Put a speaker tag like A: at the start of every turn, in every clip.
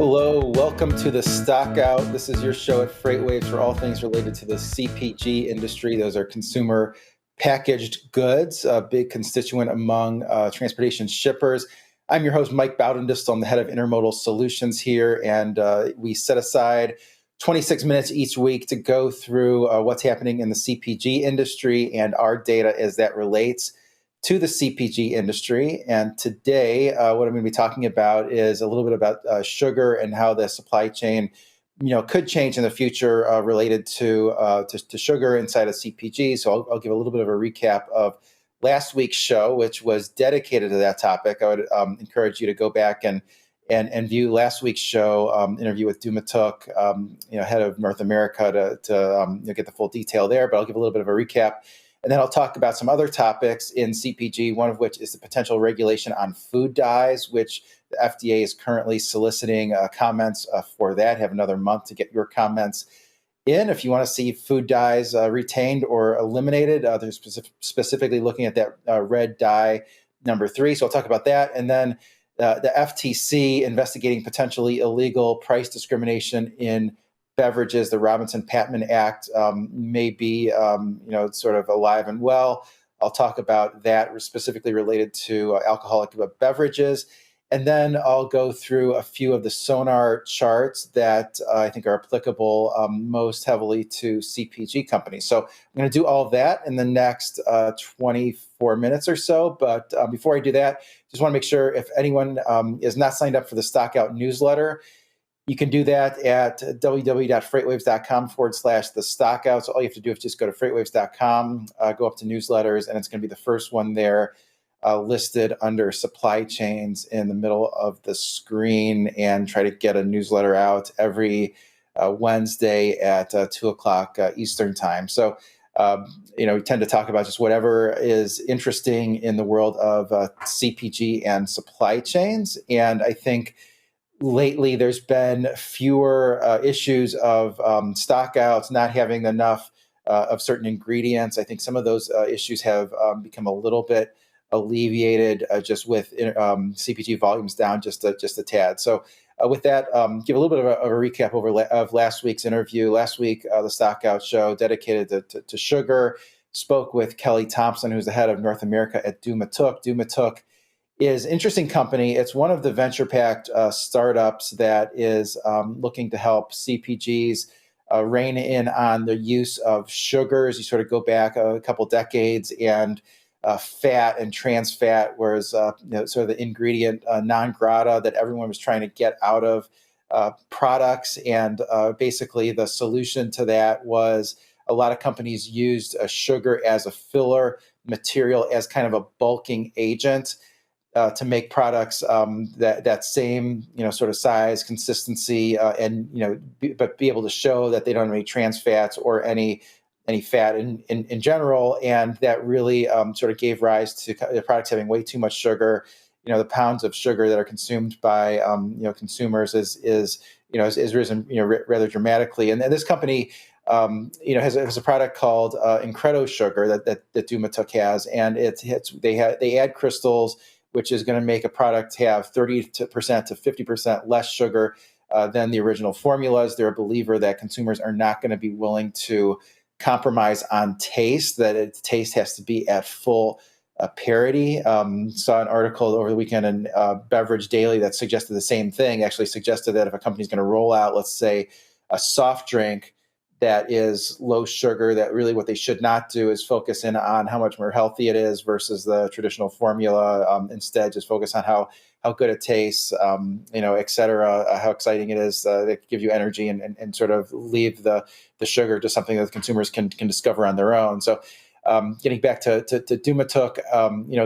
A: Hello, welcome to the Stock Out. This is your show at FreightWaves for all things related to the CPG industry. Those are consumer packaged goods, a big constituent among transportation shippers. I'm your host, Mike Baudendistel. I'm the head of Intermodal Solutions here, and we set aside 26 minutes each week to go through what's happening in the CPG industry and our data as that relates to the CPG industry. And today, what I'm going to be talking about is a little bit about sugar and how the supply chain, could change in the future related to sugar inside of CPG. So I'll give a little bit of a recap of last week's show, which was dedicated to that topic. I would encourage you to go back and view last week's show interview with Dumatuk, head of North America, to get the full detail there. But I'll give a little bit of a recap. And then I'll talk about some other topics in CPG, one of which is the potential regulation on food dyes, which the FDA is currently soliciting comments for that. Have another month to get your comments in. If you want to see food dyes retained or eliminated, they're specifically looking at that red dye number 3. So I'll talk about that. And then the FTC investigating potentially illegal price discrimination in beverages. The Robinson-Patman Act may be, sort of alive and well. I'll talk about that specifically related to alcoholic beverages. And then I'll go through a few of the sonar charts that I think are applicable most heavily to CPG companies. So I'm going to do all of that in the next 24 minutes or so. But before I do that, just want to make sure if anyone is not signed up for the Stock Out newsletter, you can do that at www.freightwaves.com/the stockouts. All you have to do is just go to freightwaves.com, go up to newsletters, and it's going to be the first one there listed under supply chains in the middle of the screen, and try to get a newsletter out every Wednesday at 2 o'clock Eastern time. So, we tend to talk about just whatever is interesting in the world of CPG and supply chains. And I think lately, there's been fewer issues of stockouts, not having enough of certain ingredients. I think some of those issues have become a little bit alleviated just with CPG volumes down just a tad. So with that, give a little bit of a recap of last week's interview. Last week, the Stockout show dedicated to sugar, spoke with Kelly Thompson, who's the head of North America at Dumatuk. Dumatuk is an interesting company. It's one of the venture-backed startups that is looking to help CPGs rein in on the use of sugars. You sort of go back a couple decades, and fat and trans fat was sort of the ingredient non grata that everyone was trying to get out of products. And basically the solution to that was a lot of companies used sugar as a filler material, as kind of a bulking agent, to make products that same sort of size, consistency, but be able to show that they don't have any trans fats or any fat in general, and that really sort of gave rise to the products having way too much sugar. The pounds of sugar that are consumed by consumers is risen rather dramatically, and this company has a product called Incredo Sugar that Dumatuk has, and they add crystals, which is going to make a product have 30% to 50% less sugar than the original formulas. They're a believer that consumers are not going to be willing to compromise on taste, that taste has to be at full parity. Saw an article over the weekend in Beverage Daily that suggested the same thing, actually suggested that if a company's going to roll out, let's say, a soft drink that is low sugar, that really what they should not do is focus in on how much more healthy it is versus the traditional formula. Instead, just focus on how good it tastes, et cetera, how exciting it is, that give you energy, and sort of leave the sugar to something that consumers can discover on their own. So getting back to Dumatuk,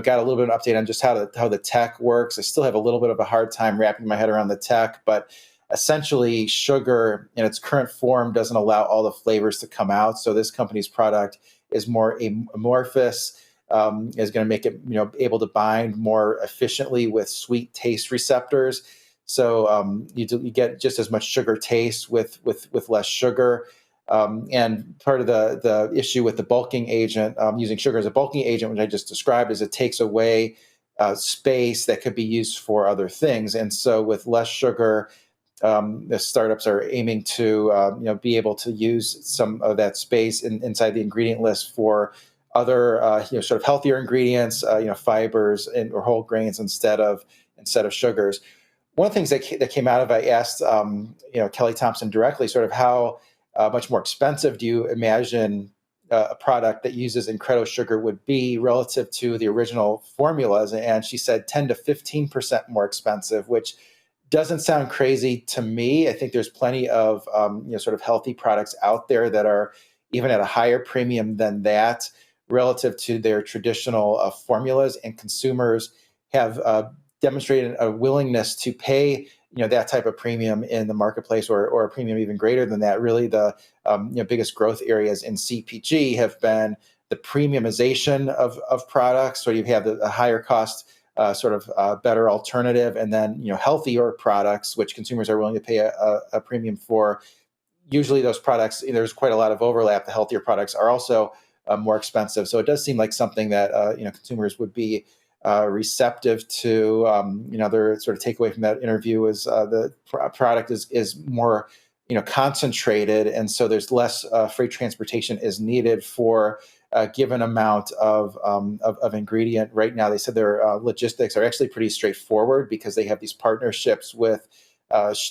A: got a little bit of an update on just how the tech works. I still have a little bit of a hard time wrapping my head around the tech, but essentially, sugar in its current form doesn't allow all the flavors to come out. So this company's product is more amorphous, is going to make it able to bind more efficiently with sweet taste receptors. So you get just as much sugar taste with less sugar. And part of the issue with the bulking agent, using sugar as a bulking agent, which I just described, is it takes away space that could be used for other things. And so with less sugar, the startups are aiming to be able to use some of that space inside the ingredient list for other sort of healthier ingredients, fibers or whole grains instead of sugars. One of the things that came out of it, I asked Kelly Thompson directly, sort of how much more expensive do you imagine a product that uses Incredo sugar would be relative to the original formulas, and she said 10 to 15% more expensive, which doesn't sound crazy to me. I think there's plenty of sort of healthy products out there that are even at a higher premium than that relative to their traditional formulas, and consumers have demonstrated a willingness to pay that type of premium in the marketplace, or a premium even greater than that. Really, the biggest growth areas in CPG have been the premiumization of products. So you have the higher cost better alternative, and then healthier products, which consumers are willing to pay a premium for. Usually, those products, there's quite a lot of overlap. The healthier products are also more expensive, so it does seem like something that consumers would be receptive to. Their sort of takeaway from that interview is the product is more concentrated, and so there's less freight transportation is needed for a given amount of ingredient. Right now, they said their logistics are actually pretty straightforward because they have these partnerships with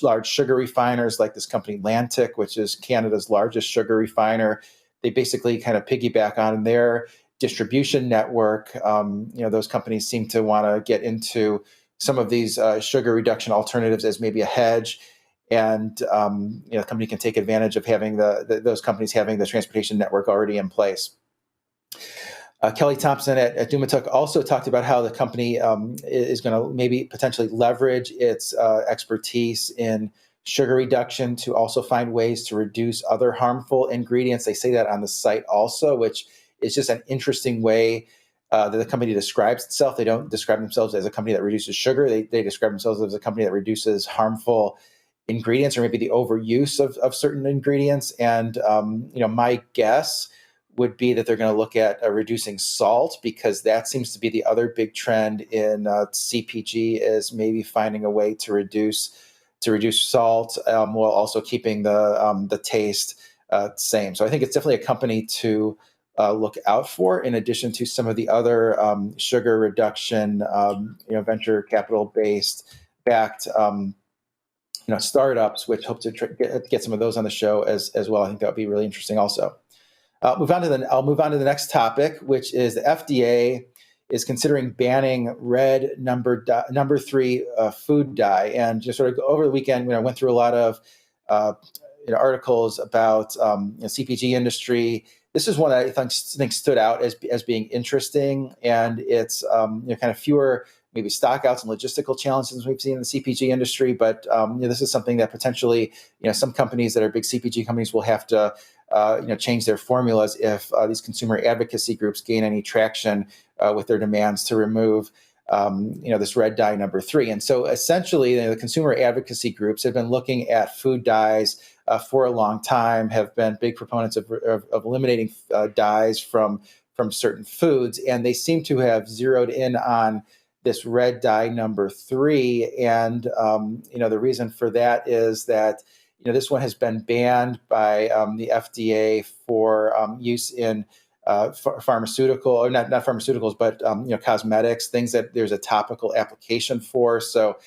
A: large sugar refiners like this company Lantic, which is Canada's largest sugar refiner. They basically kind of piggyback on their distribution network. Those companies seem to want to get into some of these sugar reduction alternatives as maybe a hedge. And the company can take advantage of having those companies having the transportation network already in place. Kelly Thompson at Dumatuk also talked about how the company is going to maybe potentially leverage its expertise in sugar reduction to also find ways to reduce other harmful ingredients. They say that on the site also, which is just an interesting way that the company describes itself. They don't describe themselves as a company that reduces sugar. They describe themselves as a company that reduces harmful ingredients, or maybe the overuse of certain ingredients. And my guess would be that they're going to look at reducing salt, because that seems to be the other big trend in CPG, is maybe finding a way to reduce salt while also keeping the taste same. So I think it's definitely a company to look out for, in addition to some of the other sugar reduction, venture capital backed startups, which hope to get some of those on the show as well. I think that would be really interesting also. I'll move on to the next topic, which is the FDA is considering banning red number 3 food dye. And just sort of over the weekend, I went through a lot of articles about CPG industry. This is one that I think stood out as being interesting, and it's kind of fewer maybe stockouts and logistical challenges we've seen in the CPG industry. But this is something that potentially some companies that are big CPG companies will have to change their formulas if these consumer advocacy groups gain any traction with their demands to remove this red dye number 3. And so essentially, the consumer advocacy groups have been looking at food dyes for a long time, have been big proponents of eliminating dyes from certain foods, and they seem to have zeroed in on this red dye number 3. And the reason for that is that this one has been banned by the FDA for use in pharmaceutical, or not pharmaceuticals, but cosmetics, things that there's a topical application for. So,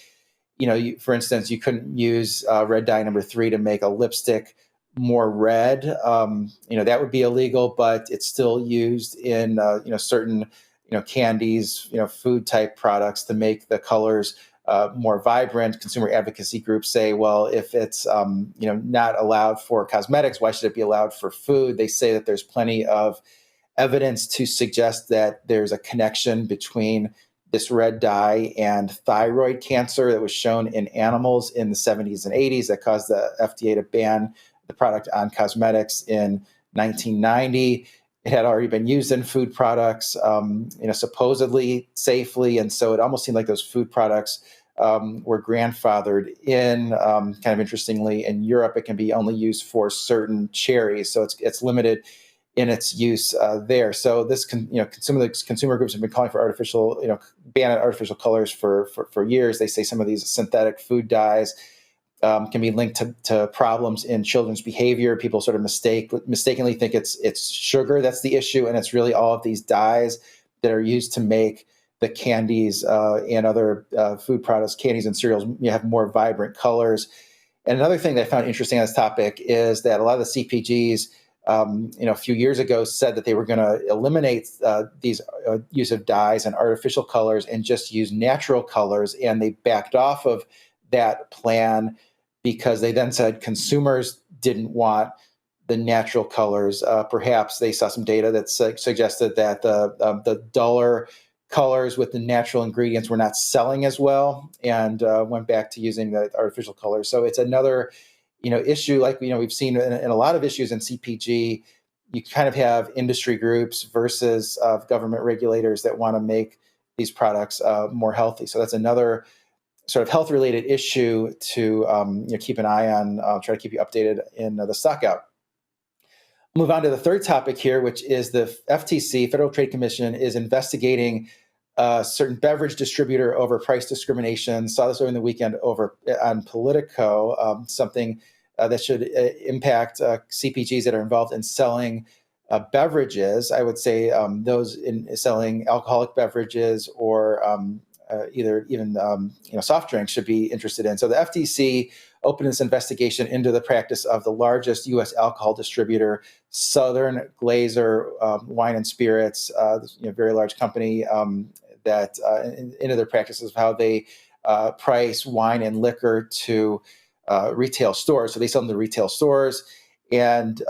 A: for instance, you couldn't use red dye number 3 to make a lipstick more red. That would be illegal, but it's still used in certain candies, food type products to make the colors more vibrant. Consumer advocacy groups say, well, if it's not allowed for cosmetics, why should it be allowed for food? They say that there's plenty of evidence to suggest that there's a connection between this red dye and thyroid cancer that was shown in animals in the 70s and 80s that caused the FDA to ban the product on cosmetics in 1990. It had already been used in food products, supposedly safely. And so it almost seemed like those food products were grandfathered in. Kind of interestingly, in Europe, it can be only used for certain cherries. So it's limited in its use there. So this some of the consumer groups have been calling for ban on artificial colors for years. They say some of these synthetic food dyes can be linked to problems in children's behavior. People sort of mistakenly think it's sugar that's the issue, and it's really all of these dyes that are used to make the candies and other food products, candies and cereals. You have more vibrant colors. And another thing that I found interesting on this topic is that a lot of the CPGs, a few years ago, said that they were going to eliminate these use of dyes and artificial colors and just use natural colors, and they backed off of that plan because they then said consumers didn't want the natural colors. Perhaps they saw some data that suggested that the duller colors with the natural ingredients were not selling as well, and went back to using the artificial colors. So it's another, issue like we've seen in a lot of issues in CPG. You kind of have industry groups versus government regulators that want to make these products more healthy. So that's another sort of health-related issue to keep an eye on. I'll try to keep you updated in the stock out. Move on to the third topic here, which is the FTC, Federal Trade Commission, is investigating a certain beverage distributor over price discrimination. Saw this over the weekend over on Politico, something that should impact CPGs that are involved in selling beverages. I would say those in selling alcoholic beverages or even soft drinks should be interested in. So the FTC opened this investigation into the practice of the largest U.S. alcohol distributor, Southern Glazer Wine and Spirits, very large company that into their practices of how they price wine and liquor to retail stores. So they sell them to retail stores, and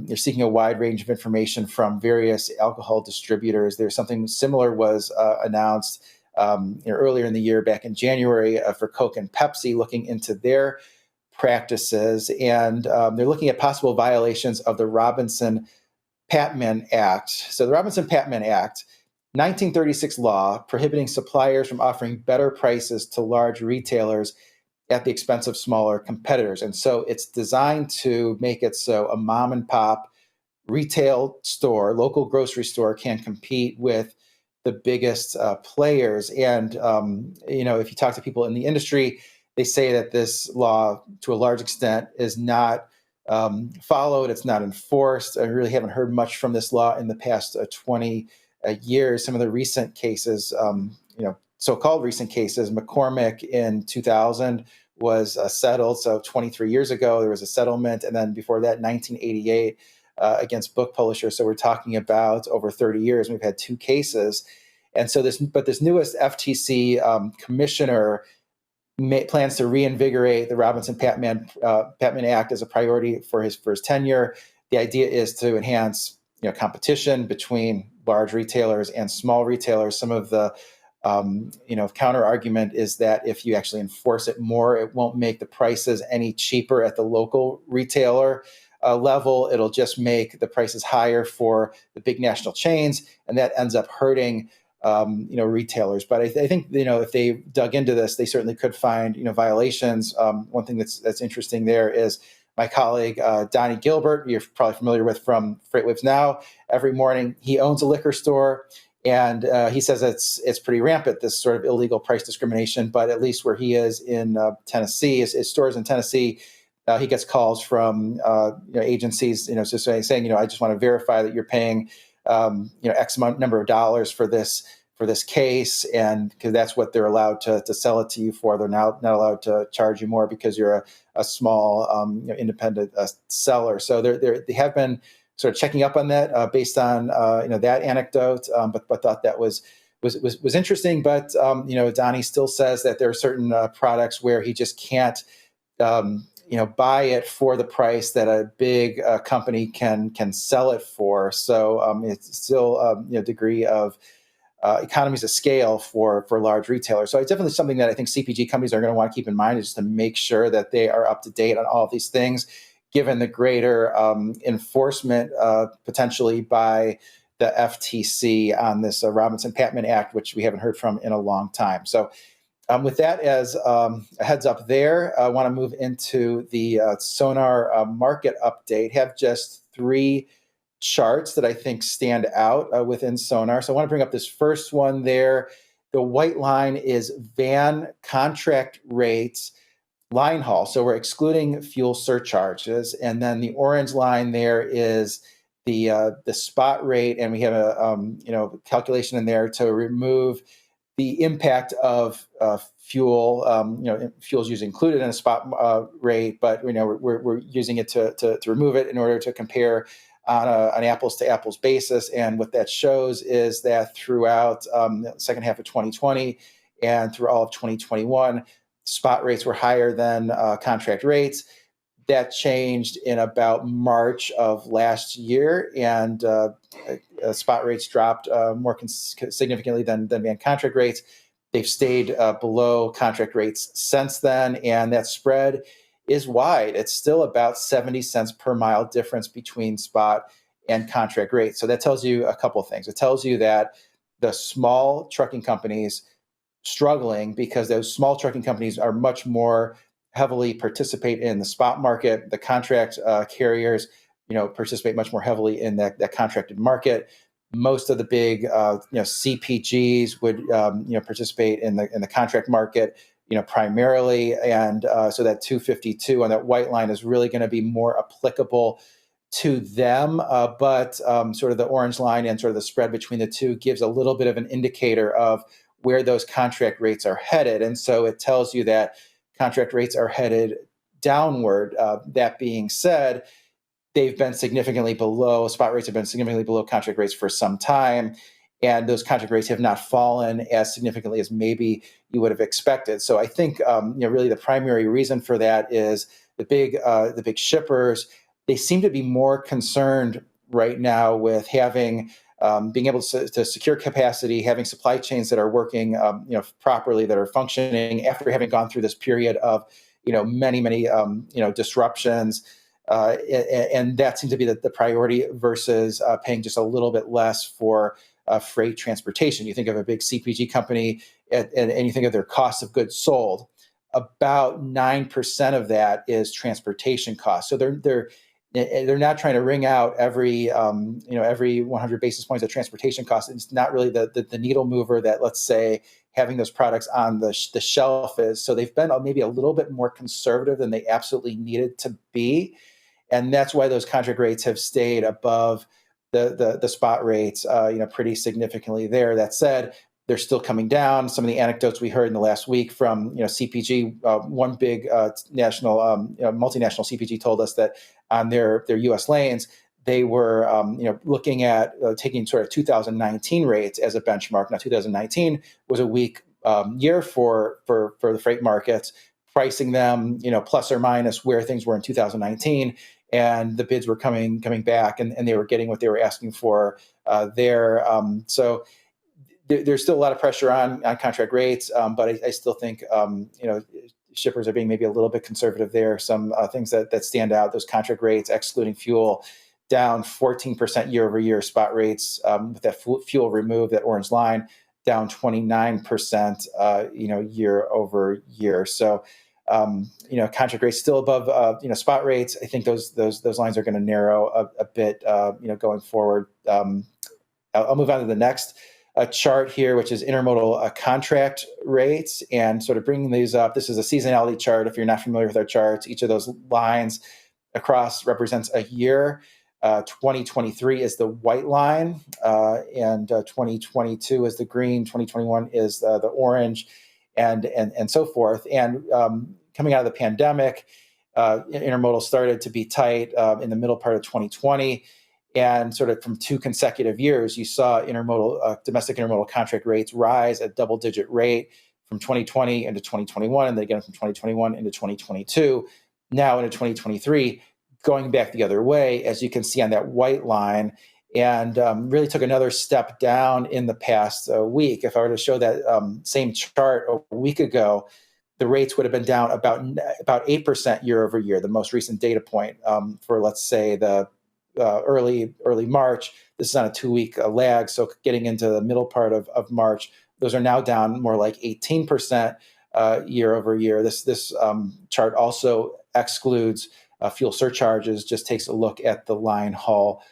A: they're seeking a wide range of information from various alcohol distributors. There's something similar was announced earlier in the year, back in January, for Coke and Pepsi, looking into their practices, and they're looking at possible violations of the Robinson-Patman Act. So the Robinson-Patman Act, 1936 law prohibiting suppliers from offering better prices to large retailers at the expense of smaller competitors. And so it's designed to make it so a mom and pop retail store, local grocery store, can compete with the biggest players. And, if you talk to people in the industry, they say that this law, to a large extent, is not followed. It's not enforced. I really haven't heard much from this law in the past 20 years. Some of the recent cases, so-called recent cases, McCormick in 2000 was settled. So 23 years ago, there was a settlement. And then before that, 1988 against book publishers. So we're talking about over 30 years. We've had two cases. And so this newest FTC commissioner plans to reinvigorate the Robinson-Patman Act as a priority for his tenure. The idea is to enhance competition between large retailers and small retailers. Some of the counter argument is that if you actually enforce it more, it won't make the prices any cheaper at the local retailer level. It'll just make the prices higher for the big national chains, and that ends up hurting retailers. But I think if they dug into this, they certainly could find violations. One thing that's interesting there is my colleague Donnie Gilbert, you're probably familiar with from FreightWaves Now. Every morning he owns a liquor store, and he says it's pretty rampant, this sort of illegal price discrimination. But at least where he is in Tennessee, his stores in Tennessee, he gets calls from agencies, just saying, I just want to verify that you're paying X number of dollars for this case, and because that's what they're allowed to sell it to you for. They're now not allowed to charge you more because you're a small independent seller. So they have been sort of checking up on that based on that anecdote, but thought that was interesting. But Donnie still says that there are certain products where he just can't buy it for the price that a big company can sell it for. So it's still a degree of economies of scale for large retailers. So it's definitely something that I think CPG companies are going to want to keep in mind, is just to make sure that they are up to date on all of these things, given the greater enforcement potentially by the FTC on this Robinson-Patman Act, which we haven't heard from in a long time. So with that as a heads up there, I want to move into the Sonar market update. Have just three charts that I think stand out within Sonar. So I want to bring up this first one there. The white line is van contract rates line haul. So we're excluding fuel surcharges, and then the orange line there is the spot rate, and we have a calculation in there to remove the impact of fuel. Fuel is usually included in a spot rate, but we're using it to remove it in order to compare on an apples to apples basis. And what that shows is that throughout the second half of 2020 and through all of 2021, spot rates were higher than contract rates. That changed in about March of last year, and spot rates dropped more significantly than contract rates. They've stayed below contract rates since then, and that spread is wide. It's still about 70 cents per mile difference between spot and contract rates. So that tells you a couple of things. It tells you that the small trucking companies struggling because those small trucking companies are much more heavily participate in the spot market. The contract carriers, participate much more heavily in that contracted market. Most of the big, CPGs would, participate in the contract market, primarily. And so that 252 on that white line is really going to be more applicable to them. But sort of the orange line and sort of the spread between the two gives a little bit of an indicator of where those contract rates are headed. And so it tells you that contract rates are headed downward. That being said, they've been significantly below, spot rates have been significantly below contract rates for some time. And those contract rates have not fallen as significantly as maybe you would have expected. So I think, really the primary reason for that is the big shippers. They seem to be more concerned right now with having being able to secure capacity, having supply chains that are working, properly, that are functioning after having gone through this period of, many disruptions, and that seems to be the priority versus paying just a little bit less for freight transportation. You think of a big CPG company, and you think of their cost of goods sold. About 9% of that is transportation costs. So they're not trying to wring out every 100 basis points of transportation costs. It's not really the needle mover that, let's say, having those products on the shelf is. So they've been maybe a little bit more conservative than they absolutely needed to be, and that's why those contract rates have stayed above the spot rates, pretty significantly there. That said, they're still coming down. Some of the anecdotes we heard in the last week from CPG, one big national multinational CPG told us that on their U.S. lanes, they were looking at taking sort of 2019 rates as a benchmark. Now, 2019 was a weak year for the freight markets, pricing them plus or minus where things were in 2019, and the bids were coming back, and they were getting what they were asking for there. So there's still a lot of pressure on contract rates, but I still think shippers are being maybe a little bit conservative there. Some things that stand out: those contract rates, excluding fuel, down 14% year over year. Spot rates with that fuel removed, that orange line, down 29% year over year. So contract rates still above spot rates. I think those lines are going to narrow a bit going forward. I'll move on to the next chart here, which is intermodal contract rates, and sort of bringing these up. This is a seasonality chart. If you're not familiar with our charts, each of those lines across represents a year. 2023 is the white line, and 2022 is the green. 2021 is the orange, and so forth. And coming out of the pandemic, intermodal started to be tight in the middle part of 2020. And sort of from 2 consecutive years, you saw domestic intermodal contract rates rise at double-digit rate from 2020 into 2021, and then again from 2021 into 2022. Now into 2023, going back the other way, as you can see on that white line, and really took another step down in the past week. If I were to show that same chart a week ago, the rates would have been down about 8% year over year, the most recent data point for, let's say, the early March. This is on a 2-week lag, so getting into the middle part of March, those are now down more like 18% year over year. This chart also excludes fuel surcharges, just takes a look at the line haul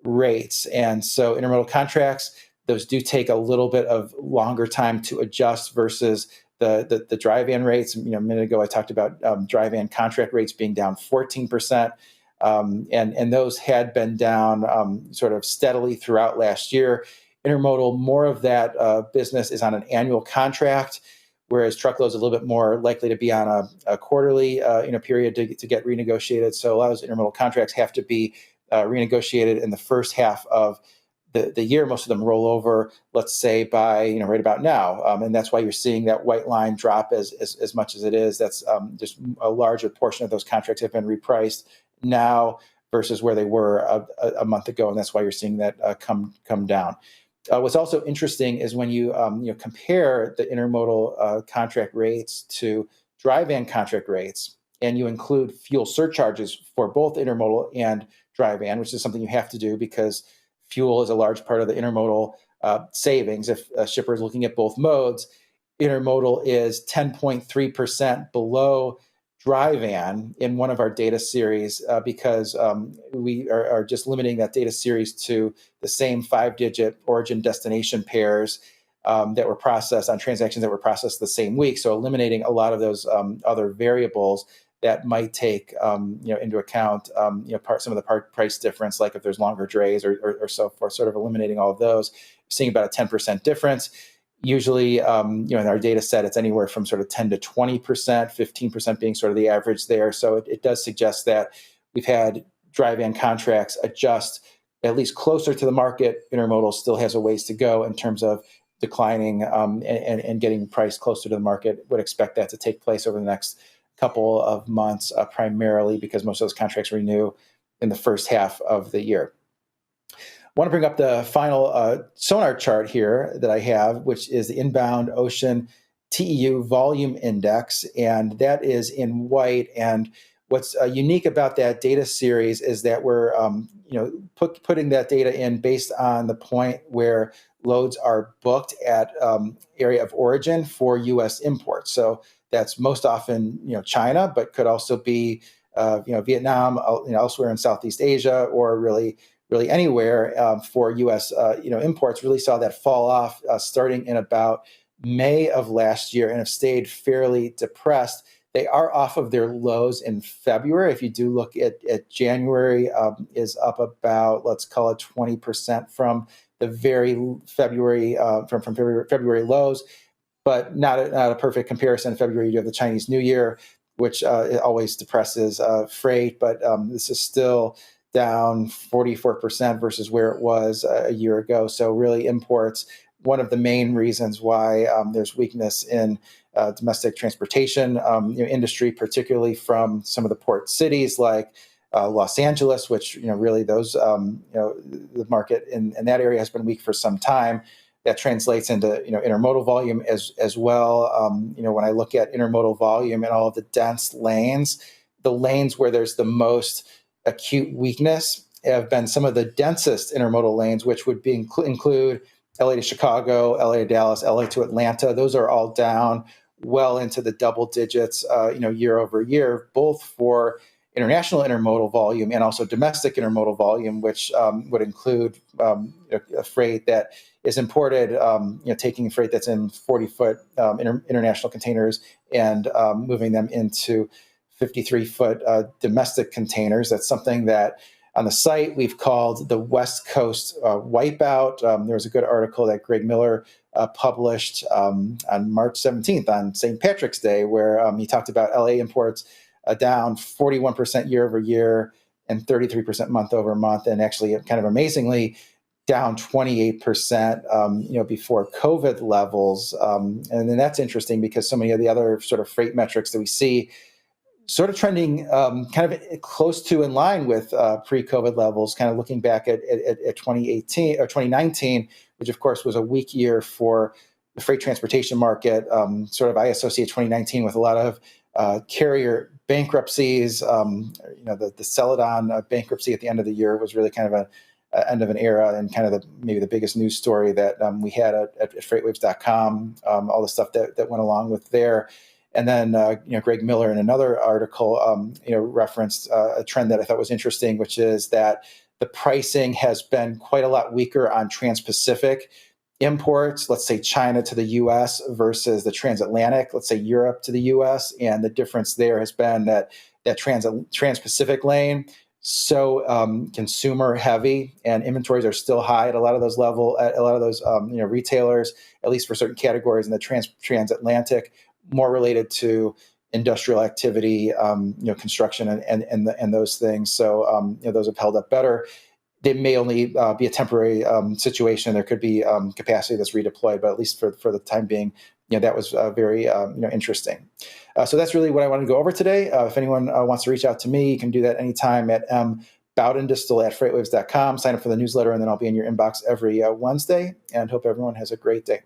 A: rates. And so intermodal contracts, those do take a little bit of longer time to adjust versus the dry van rates. A minute ago I talked about dry van contract rates being down 14%. And those had been down sort of steadily throughout last year. Intermodal, more of that business is on an annual contract, whereas truckload's a little bit more likely to be on a quarterly period to get renegotiated. So a lot of those intermodal contracts have to be renegotiated in the first half of the year. Most of them roll over, let's say, by right about now, and that's why you're seeing that white line drop as much as it is. That's just a larger portion of those contracts have been repriced now versus where they were a month ago, and that's why you're seeing that come down. What's also interesting is when you compare the intermodal contract rates to dry van contract rates, and you include fuel surcharges for both intermodal and dry van, which is something you have to do because fuel is a large part of the intermodal savings. If a shipper is looking at both modes, intermodal is 10.3% below dry van in one of our data series because we are just limiting that data series to the same 5-digit origin destination pairs that were processed on transactions that were processed the same week. So eliminating a lot of those other variables that might take into account some of the part price difference, like if there's longer drays or so forth, sort of eliminating all of those, seeing about a 10% difference. Usually, in our data set, it's anywhere from sort of 10 to 20%, 15% being sort of the average there. So it does suggest that we've had dry van contracts adjust at least closer to the market. Intermodal still has a ways to go in terms of declining and getting priced closer to the market. Would expect that to take place over the next couple of months, primarily because most of those contracts renew in the first half of the year. I want to bring up the final sonar chart here that I have, which is the inbound Ocean Teu volume index, and that is in white. And what's unique about that data series is that we're putting that data in based on the point where loads are booked at area of origin for U.S. imports. So that's most often China, but could also be Vietnam, elsewhere in Southeast Asia, or really anywhere for U.S. Imports. Really saw that fall off starting in about May of last year and have stayed fairly depressed. They are off of their lows in February. If you do look at January, is up about, let's call it 20% from the very February February lows, but not a perfect comparison. In February, you have the Chinese New Year, which it always depresses freight, but this is still down 44% versus where it was a year ago. So really imports, one of the main reasons why there's weakness in domestic transportation industry, particularly from some of the port cities like Los Angeles, which really those the market in that area has been weak for some time. That translates into intermodal volume as well. When I look at intermodal volume and all of the dense lanes, the lanes where there's the most acute weakness have been some of the densest intermodal lanes, which would include LA to Chicago, LA to Dallas, LA to Atlanta. Those are all down well into the double digits, year over year, both for international intermodal volume and also domestic intermodal volume, which would include a freight that is imported, taking freight that's in 40-foot international containers and moving them into 53-foot domestic containers. That's something that on the site we've called the West Coast wipeout. There was a good article that Greg Miller published on March 17th on St. Patrick's Day, where he talked about LA imports down 41% year over year and 33% month over month, and actually kind of amazingly down 28%, before COVID levels. And then that's interesting because so many of the other sort of freight metrics that we see sort of trending kind of close to in line with pre-COVID levels, kind of looking back at 2018 or 2019, which of course was a weak year for the freight transportation market. I associate 2019 with a lot of carrier bankruptcies. The Celadon bankruptcy at the end of the year was really kind of a end of an era, and kind of maybe the biggest news story that we had at FreightWaves.com, all the stuff that went along with there. And then, Greg Miller in another article, referenced a trend that I thought was interesting, which is that the pricing has been quite a lot weaker on Trans-Pacific imports, let's say China to the US versus the transatlantic, let's say Europe to the US. And the difference there has been that trans-Pacific lane, so consumer heavy, and inventories are still high at a lot of those retailers, at least for certain categories. And the transatlantic, more related to industrial activity, construction and those things. So those have held up better. They may only be a temporary situation. There could be capacity that's redeployed, but at least for the time being, that was very interesting. So that's really what I want to go over today. If anyone wants to reach out to me, you can do that anytime at Baudendistel@freightwaves.com. Sign up for the newsletter, and then I'll be in your inbox every Wednesday. And hope everyone has a great day.